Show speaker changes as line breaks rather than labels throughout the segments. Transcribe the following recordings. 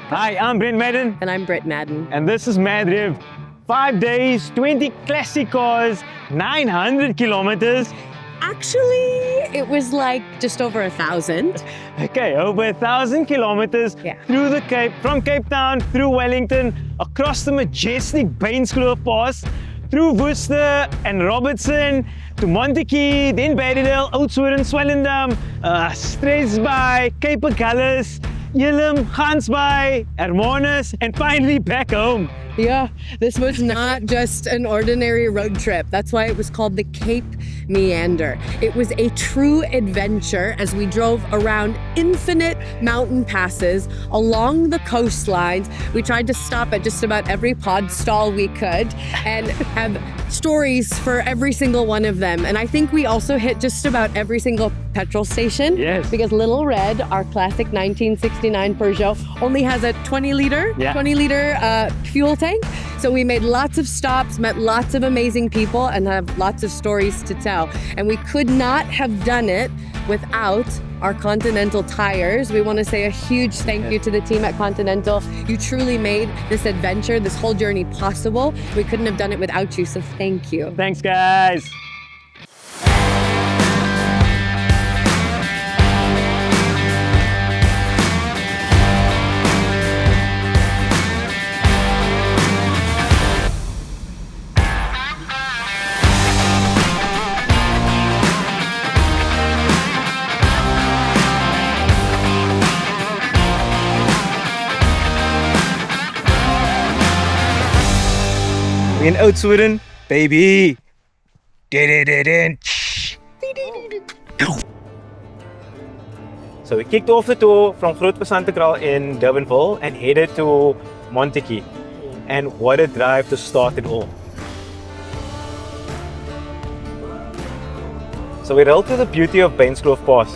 Hi, I'm Brent Madden.
And I'm Britt Madden.
And this is Mad Rev. 5 days, 20 classic cars, 900 kilometers.
Actually, it was like just over 1,000.
Okay, over 1,000 kilometers through the Cape, from Cape Town, through Wellington, across the majestic Bainskloof Pass, through Worcester and Robertson, to Montagu, then Badidale, Oudtshoorn, Swellendam, Streesby, Cape Agulhas, Elim, Gansbaai, Hermanus, and finally back home.
Yeah, this was not just an ordinary road trip. That's why it was called the Cape Meander. It was a true adventure as we drove around infinite mountain passes along the coastlines. We tried to stop at just about every pod stall we could and have stories for every single one of them. And I think we also hit just about every single petrol station.
Yes.
Because Little Red, our classic 1969 Peugeot, only has a 20-liter fuel tank. So we made lots of stops, met lots of amazing people, and have lots of stories to tell. And we could not have done it without our Continental tires. We want to say a huge thank you to the team at Continental. You truly made this adventure, this whole journey possible. We couldn't have done it without you, so thank you.
Thanks, guys. In Oudtshoorn, baby. So we kicked off the tour from Grootpasantkraal in Durbanville and headed to Montagu. And what a drive to start it all. So we rolled to the beauty of Bainskloof Pass.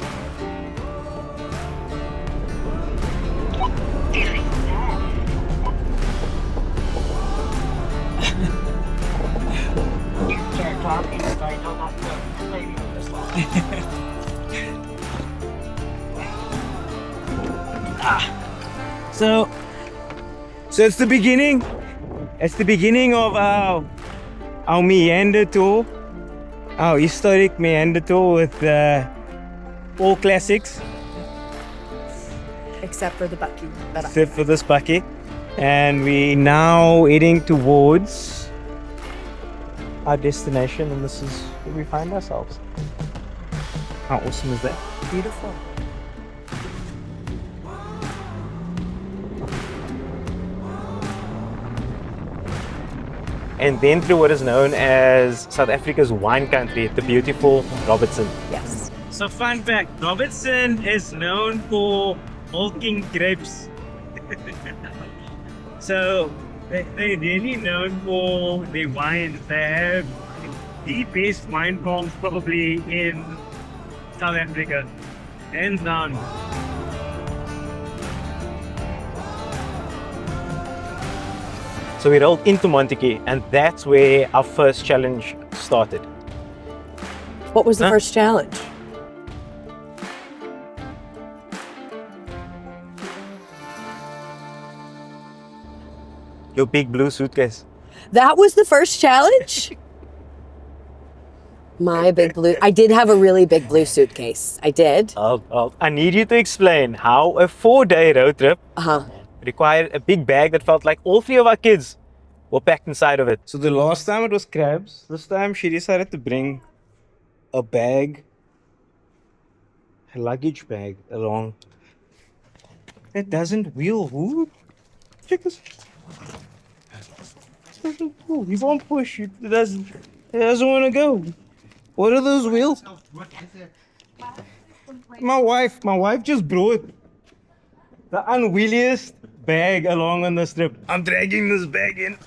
So it's the beginning. It's the beginning of our meander tour, our historic meander tour with all classics.
Except for the bucky.
Except for this bucky. And we're now heading towards our destination, and this is where we find ourselves. How awesome is that?
Beautiful.
And then through what is known as South Africa's wine country, the beautiful Robertson.
Yes.
So fun fact, Robertson is known for milking grapes. So they're really known for their wines. They have the best wine farms probably in South Africa, hands down. So we rolled into Montagu, and that's where our first challenge started.
What was the first challenge?
Your big blue suitcase.
That was the first challenge? My big blue. I did have a really big blue suitcase. I did.
I need you to explain how a 4-day road trip required a big bag that felt like all 3 of our kids were packed inside of it. So the last time it was crabs. This time she decided to bring a bag, a luggage bag along. It doesn't wheel. Who? Check this. It doesn't wheel. You won't push it. It doesn't want to go. What are those wheels? My wife just brought the unwheeliest bag along on this trip. I'm dragging this bag in.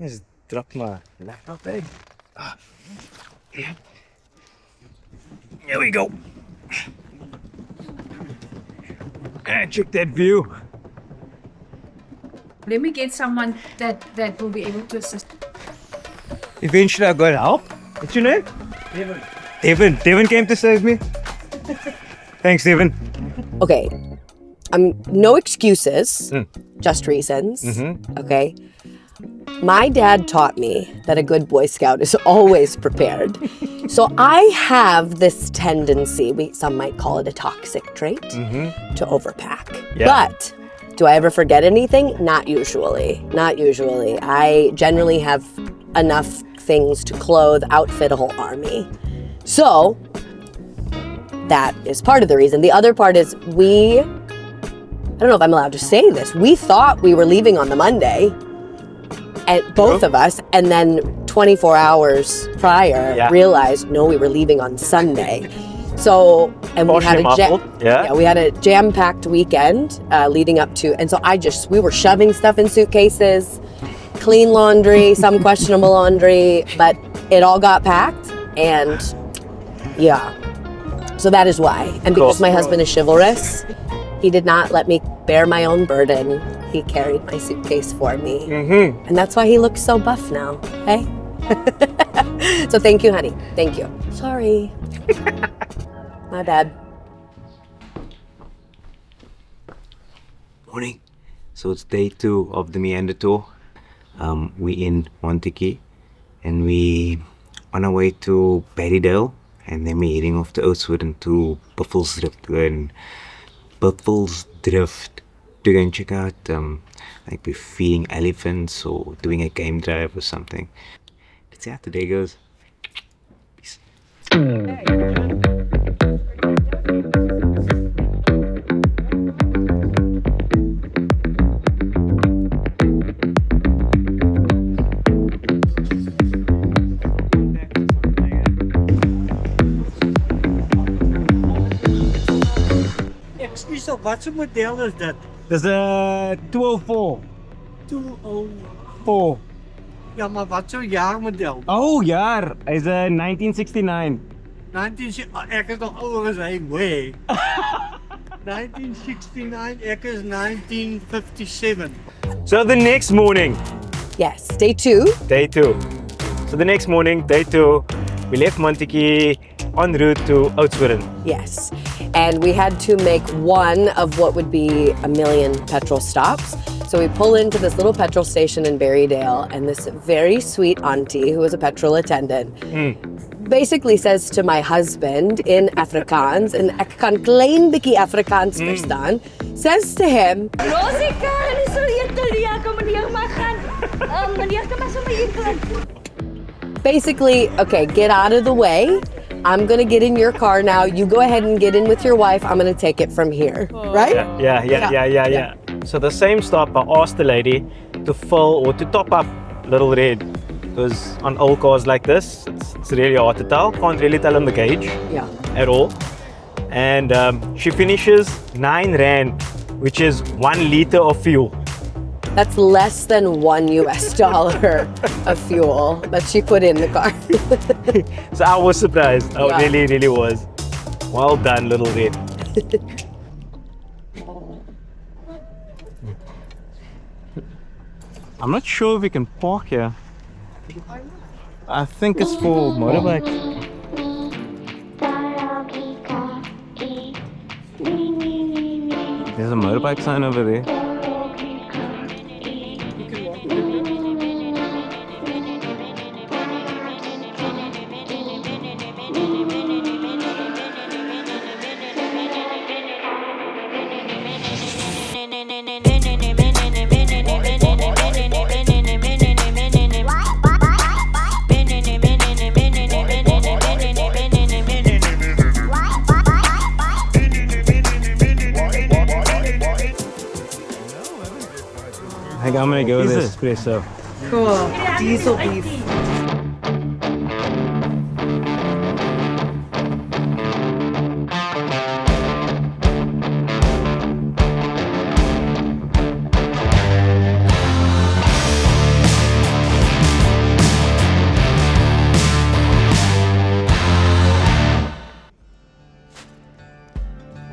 Just dropped my laptop bag. Here we go. And check that view.
Let me get someone that will be able to assist.
Eventually I got help. What's your name? Devin. Devin came to save me. Thanks, Devin.
Okay. No excuses, just reasons. Okay. My dad taught me that a good Boy Scout is always prepared. So I have this tendency, some might call it a toxic trait, to overpack.
Yeah.
But do I ever forget anything? Not usually. Not usually. I generally have enough things to clothe, outfit a whole army. So that is part of the reason. The other part is I don't know if I'm allowed to say this, we thought we were leaving on the Monday, and both of us, and then 24 hours prior realized, no, we were leaving on Sunday. So, and we had a jam-packed weekend leading up to, and so we were shoving stuff in suitcases, clean laundry, some questionable laundry, but it all got packed, and so that is why. And because my husband is chivalrous, he did not let me bear my own burden. He carried my suitcase for me. And that's why he looks so buff now, hey? So thank you, honey. Thank you. Sorry. My bad.
Morning. So it's day 2 of the Meander tour. We in Montagu and we on our way to Berrydale, and then we're heading off to Oudtshoorn to Buffelsdrift to go and check out like we're feeding elephants or doing a game drive or something. Let's see how today goes. Peace.
Wat voor model is dit?
Dis 'n 204.
204. Ja, maar wat soort jaarmodel?
Oh, jaar. Hy's 'n 1969.
19, ek is nog ouer as hy, way. 1969, ek is 1957.
So the next morning.
Yes, day 2.
Day 2. So the next morning, day 2, we left Montagu en route to Oudtshoorn.
Yes. And we had to make one of what would be a million petrol stops. So we pull into this little petrol station in Berrydale, and this very sweet auntie, who was a petrol attendant, basically says to my husband in Afrikaans, and ek kan klein bietjie Afrikaans verstaan, says to him, basically, okay, get out of the way. I'm gonna get in your car now. You go ahead and get in with your wife. I'm gonna take it from here, right?
Yeah. So the same stop, I asked the lady to fill or to top up Little Red, because on old cars like this, it's really hard to tell. Can't really tell on the gauge at all. And she finishes 9 Rand, which is 1 liter of fuel.
That's less than $1 of fuel that she put in the car.
So I was surprised. I really was. Well done, Little Red. I'm not sure if we can park here. I think it's for motorbikes. There's a motorbike sign over there. I think I'm gonna go with this espresso.
Cool. Diesel beef.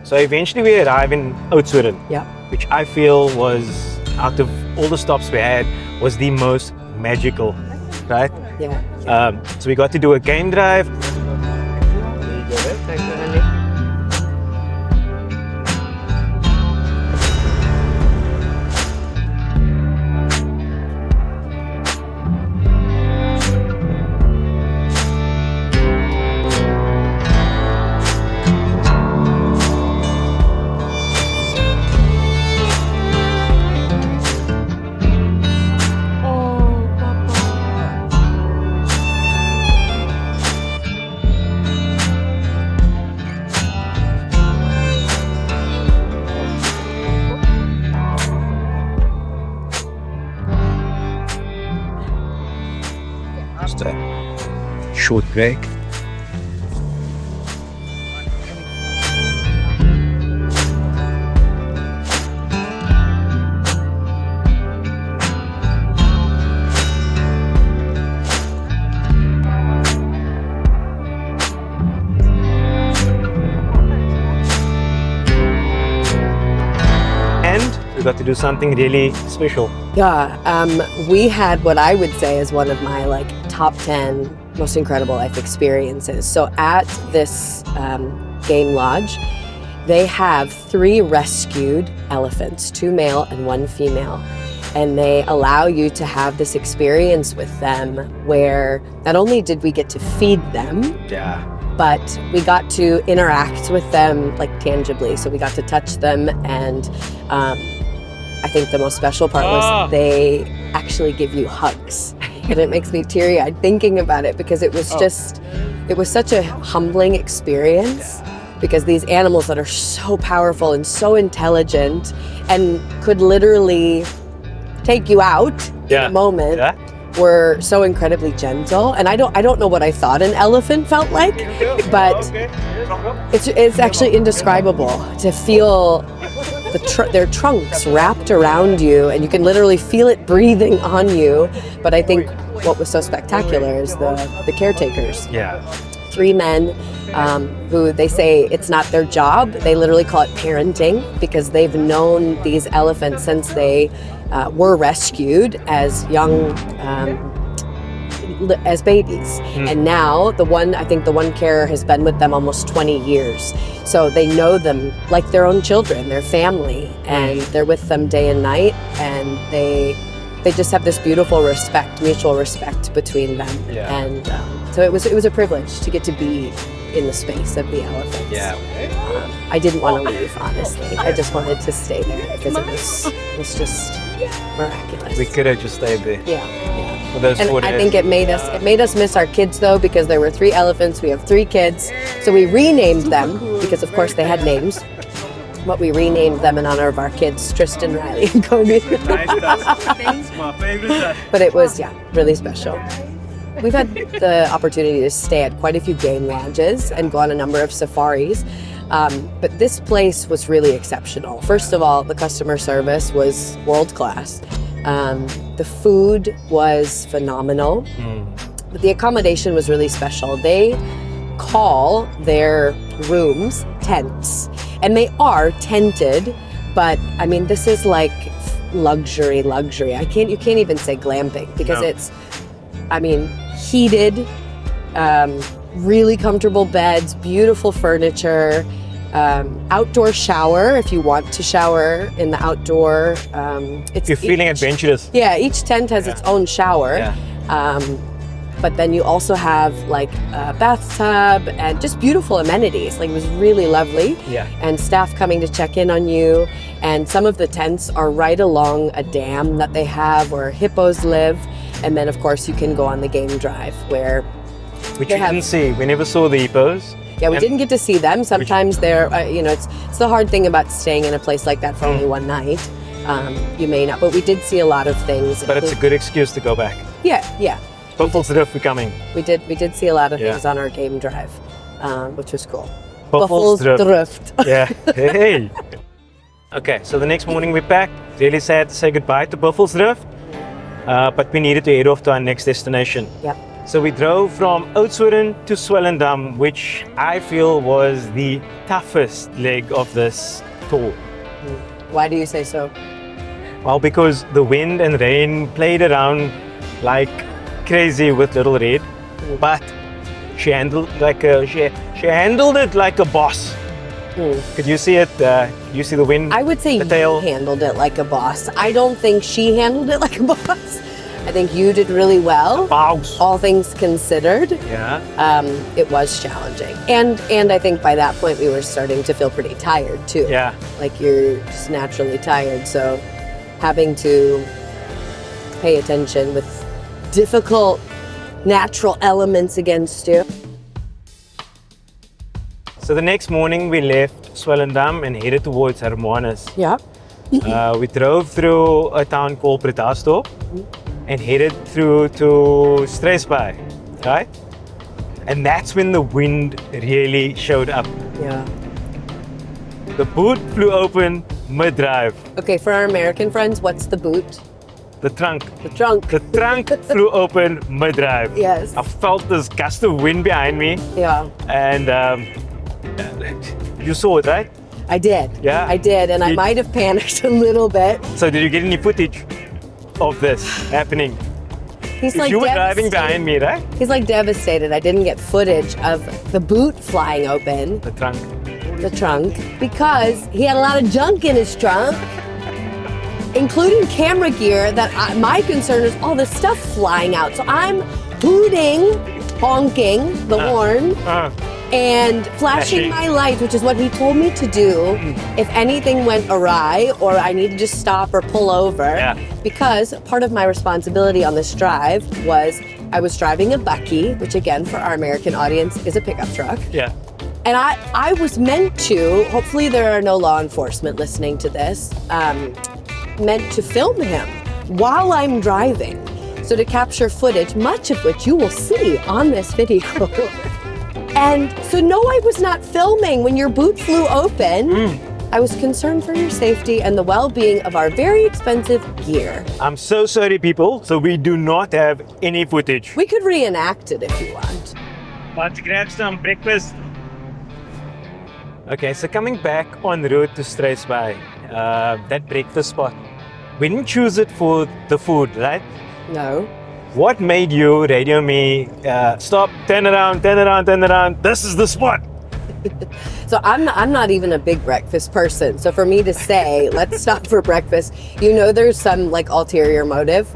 So eventually we arrive in Oudtshoorn, which I feel was out of all the stops we had was the most magical, right?
Yeah.
So we got to do a game drive. Just a short break. We got to do something really special.
Yeah, we had what I would say is one of my like top 10 most incredible life experiences. So at this game lodge, they have 3 rescued elephants, 2 male and 1 female. And they allow you to have this experience with them where not only did we get to feed them, but we got to interact with them like tangibly. So we got to touch them, and I think the most special part was they actually give you hugs. And it makes me teary-eyed thinking about it, because it was just, it was such a humbling experience, because these animals that are so powerful and so intelligent and could literally take you out in a moment were so incredibly gentle. And I don't know what I thought an elephant felt like, but it's actually indescribable to feel their trunks wrapped around you, and you can literally feel it breathing on you. But I think what was so spectacular is the caretakers. 3 men who they say it's not their job. They literally call it parenting, because they've known these elephants since they were rescued as young, as babies. And now I think the one carer has been with them almost 20 years. So they know them like their own children, their family, and they're with them day and night, and they just have this beautiful respect, mutual respect between them. And so it was a privilege to get to be in the space of the elephants. I didn't want to leave, honestly. I just wanted to stay there, because it was just miraculous.
We could have just stayed there. For those 4 days.
I think it made us miss our kids, though, because there were 3 elephants. We have 3 kids, so we renamed them, because of course they had names. But we renamed them in honor of our kids, Tristan, Riley, and Kobe.
That's my favorite.
But it was, really special. We've had the opportunity to stay at quite a few game lodges and go on a number of safaris. But this place was really exceptional. First of all, the customer service was world class. The food was phenomenal. But the accommodation was really special. They call their rooms tents, and they are tented, but I mean, this is like luxury. You can't even say glamping, because it's, I mean, heated, really comfortable beds, beautiful furniture, outdoor shower if you want to shower in the outdoor.
If you're feeling adventurous.
Each tent has its own shower. But then you also have like a bathtub and just beautiful amenities. Like, it was really lovely. And staff coming to check in on you. And some of the tents are right along a dam that they have where hippos live. And then of course you can go on the game drive
which we didn't see. We never saw the hippos.
We didn't get to see them. Sometimes they're, it's the hard thing about staying in a place like that for only one night. You may not, but we did see a lot of things.
But it's a good excuse to go back. Buffelsdrift, we're coming.
We did see a lot of things on our game drive, which was cool.
Buffelsdrift. Hey. Okay, so the next morning we packed. Really sad to say goodbye to Buffelsdrift, but we needed to head off to our next destination. So we drove from Oudtshoorn to Swellendam, which I feel was the toughest leg of this tour.
Why do you say so?
Well, because the wind and rain played around like crazy with Little Red, but she handled she handled it like a boss. Could you see it? You see the wind?
I would say
the
you
tail?
handled it like a boss. I don't think she handled it like a boss. I think you did really well.
Bows.
All things considered.
Yeah.
It was challenging. And I think by that point we were starting to feel pretty tired too.
Yeah.
Like you're just naturally tired. So having to pay attention with difficult natural elements against you.
So the next morning we left Swellendam and headed towards Hermanus.
Yeah.
We drove through a town called Pretasdorp and headed through to Struisbaai, right? And that's when the wind really showed up.
Yeah.
The boot flew open mid-drive.
Okay, for our American friends, what's the boot?
The trunk.
The trunk.
The trunk flew open mid-drive.
Yes.
I felt this gust of wind behind me.
Yeah.
And you saw it, right?
I did.
Yeah?
I did, and I might have panicked a little bit.
So did you get any footage of this happening?
He's like
You were driving
devastated.
behind me, right?
He's like devastated. I didn't get footage of the boot flying open,
The trunk.
the trunk, because he had a lot of junk in his trunk, including camera gear that my concern is all this stuff flying out. So I'm hooting, honking the horn, and flashing my lights, which is what he told me to do if anything went awry or I need to just stop or pull over.
Yeah.
Because part of my responsibility on this drive was I was driving a Bucky, which again for our American audience is a pickup truck.
Yeah.
And I was meant to, hopefully there are no law enforcement listening to this, meant to film him while I'm driving. So to capture footage, much of which you will see on this video. And so no, I was not filming when your boot flew open. I was concerned for your safety and the well-being of our very expensive gear.
I'm so sorry, people. So we do not have any footage.
We could reenact it if you want.
Let's grab some breakfast. Okay, so coming back en route to Struisbaai, that breakfast spot, we didn't choose it for the food, right?
No.
What made you radio me, stop, turn around, this is the spot?
So I'm not even a big breakfast person. So for me to say, let's stop for breakfast, you know there's some like ulterior motive.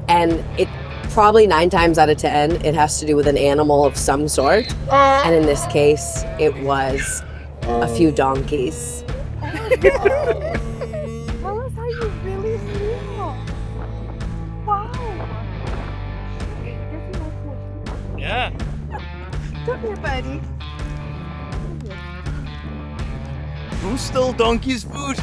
And it probably 9 times out of 10, it has to do with an animal of some sort. And in this case, it was a few donkeys.
Tell us how you really feel. Wow.
Yeah.
Come here, buddy.
Who stole donkey's food?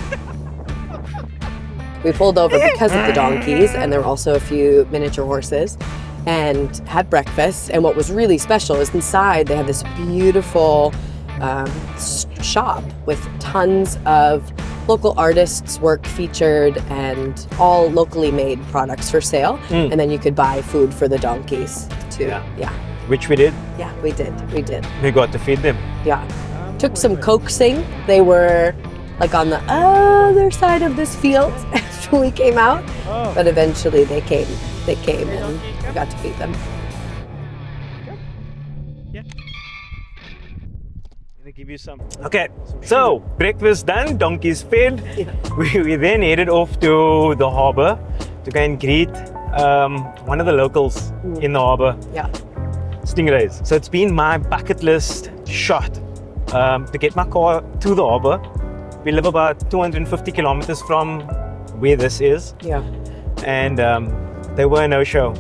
We pulled over because of the donkeys, and there were also a few miniature horses, and had breakfast. And what was really special is inside they had this beautiful shop with tons of local artists' work featured and all locally made products for sale. And then you could buy food for the donkeys too. Yeah.
Which we did.
Yeah, we did.
We got to feed them.
Yeah. Took some coaxing. They were like on the other side of this field after we came out. But eventually they came and we got to feed them.
Give you some. Okay, so breakfast done, donkeys fed. We then headed off to the harbour to go and greet one of the locals in the harbour.
Yeah.
Stingrays. So it's been my bucket list shot to get my car to the harbour. We live about 250 kilometers from where this is.
Yeah.
And they were a no-show.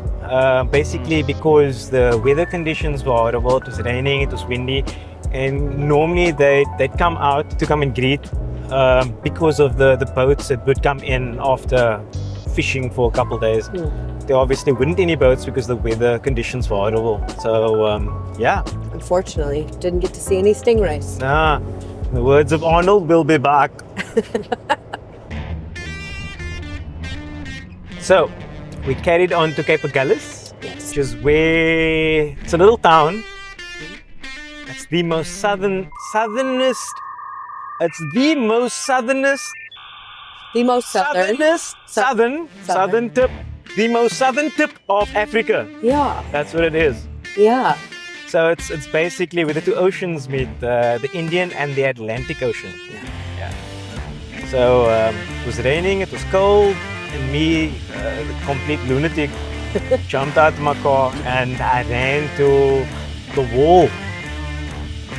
Basically because the weather conditions were horrible. It was raining, it was windy. And normally they'd come out to come and greet because of the boats that would come in after fishing for a couple of days. There obviously weren't any boats because the weather conditions were horrible. So yeah.
Unfortunately, didn't get to see any stingrays.
Nah, in the words of Arnold, we'll be back. So we carried on to Cape Meander, which is where it's a little town. It's the most southernest
The most southern.
Southern tip. The most southern tip of Africa.
Yeah.
That's what it is.
Yeah.
So it's basically where the two oceans meet, the Indian and the Atlantic Ocean. Yeah. So it was raining, it was cold, and me, the complete lunatic, jumped out of my car and I ran to the wall,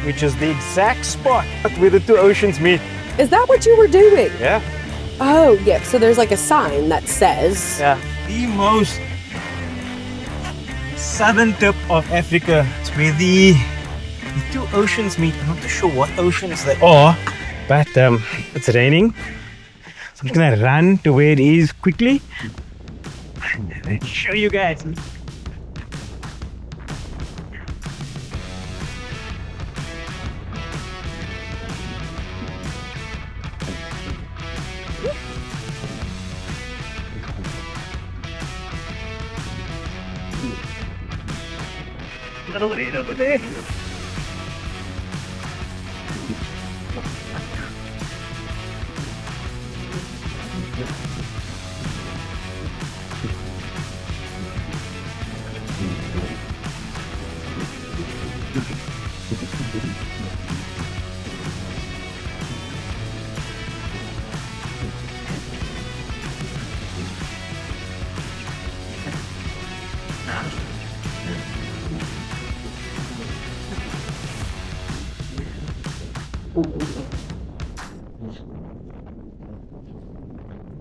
which is the exact spot where the two oceans meet.
Is that what you were doing?
Yeah.
Oh, yeah. So there's like a sign that says.
Yeah. The most southern tip of Africa. It's where the two oceans meet. I'm not too sure what oceans they are, but it's raining. So I'm gonna run to where it is quickly and show you guys. Little bit over there.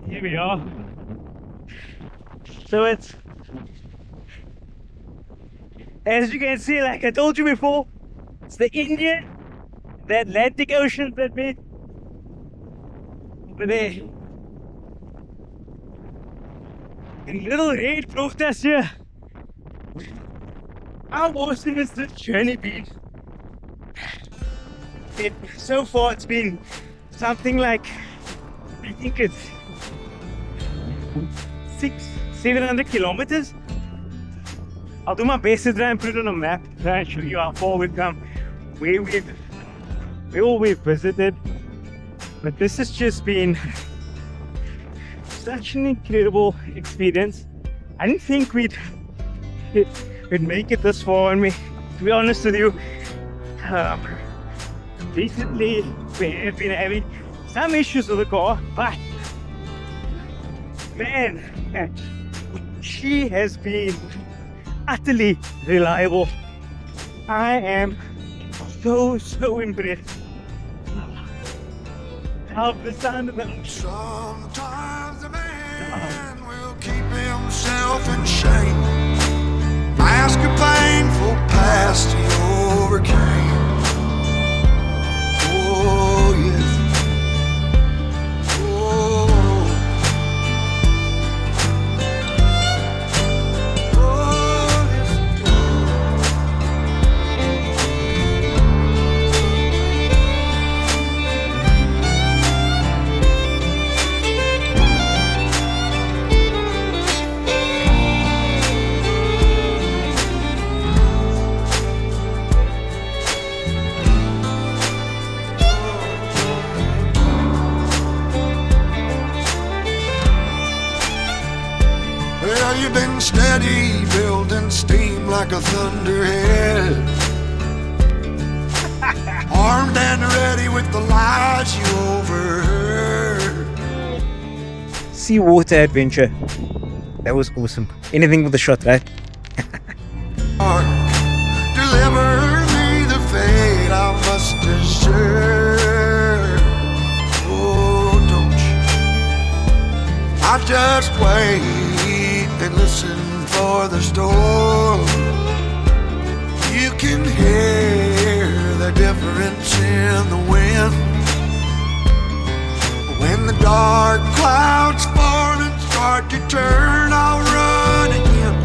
Here we are. So it's, as you can see, like I told you before, it's the Indian, the Atlantic Ocean that meet over there. And little red protest here. How awesome has this journey been? So far it's been something like, I think it's 700 kilometers. I'll do my best to try and put it on a map, try and show you how far we've come, where all we've visited. But this has just been such an incredible experience. I didn't think we'd make it this far, and to be honest with you, recently we have been having some issues with the car, but man, she has been utterly reliable. I am so impressed. Love the sound of them.
Sometimes a man will keep himself in shame. Mask a painful past he overcame. Oh yes. Oh. Well, you've been steady, building steam like a thunderhead. Armed and ready with the lies you overheard.
Seawater adventure. That was awesome. Anything with a shot, right?
Deliver me the fate I must deserve. Oh, don't you? I just wait and listen for the storm. You can hear the difference in the wind. When the dark clouds form and start to turn, I'll run again.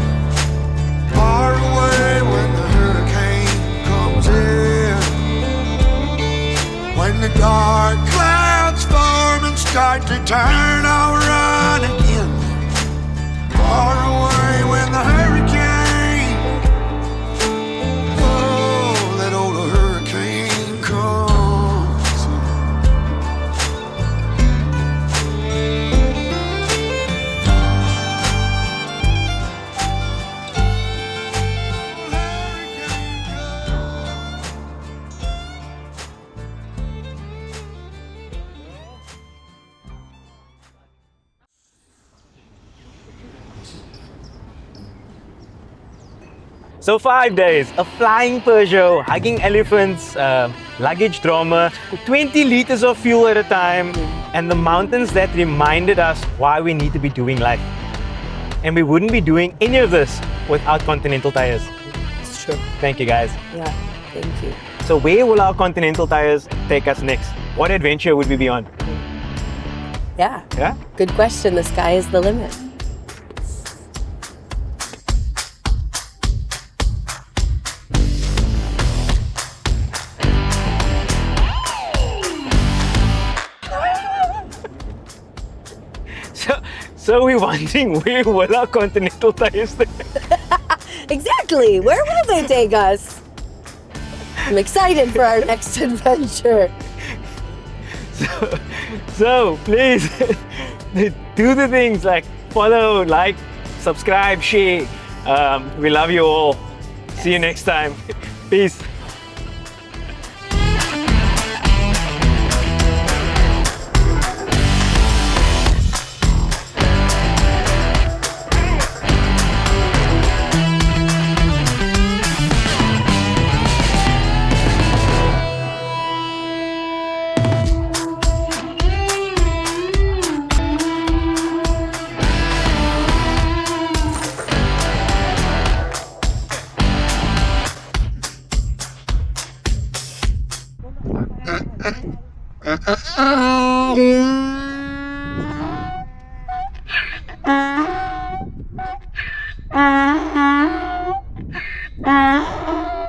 Far away when the hurricane comes in. When the dark clouds form and start to turn, I'll run again. Far away when the hurricane, oh, that old hurricane comes.
So 5 days, a flying Peugeot, hugging elephants, luggage drama, 20 liters of fuel at a time, and the mountains that reminded us why we need to be doing life. And we wouldn't be doing any of this without Continental Tires.
It's true.
Thank you guys.
Yeah, thank you.
So where will our Continental Tires take us next? What adventure would we be on?
Yeah.
Yeah?
Good question. The sky is the limit.
So we're wondering where will our Continental Tires take?
Exactly. Where will they take us? I'm excited for our next adventure.
So please do the things like follow, like, subscribe, share. We love you all. See you next time. Peace.
Ah.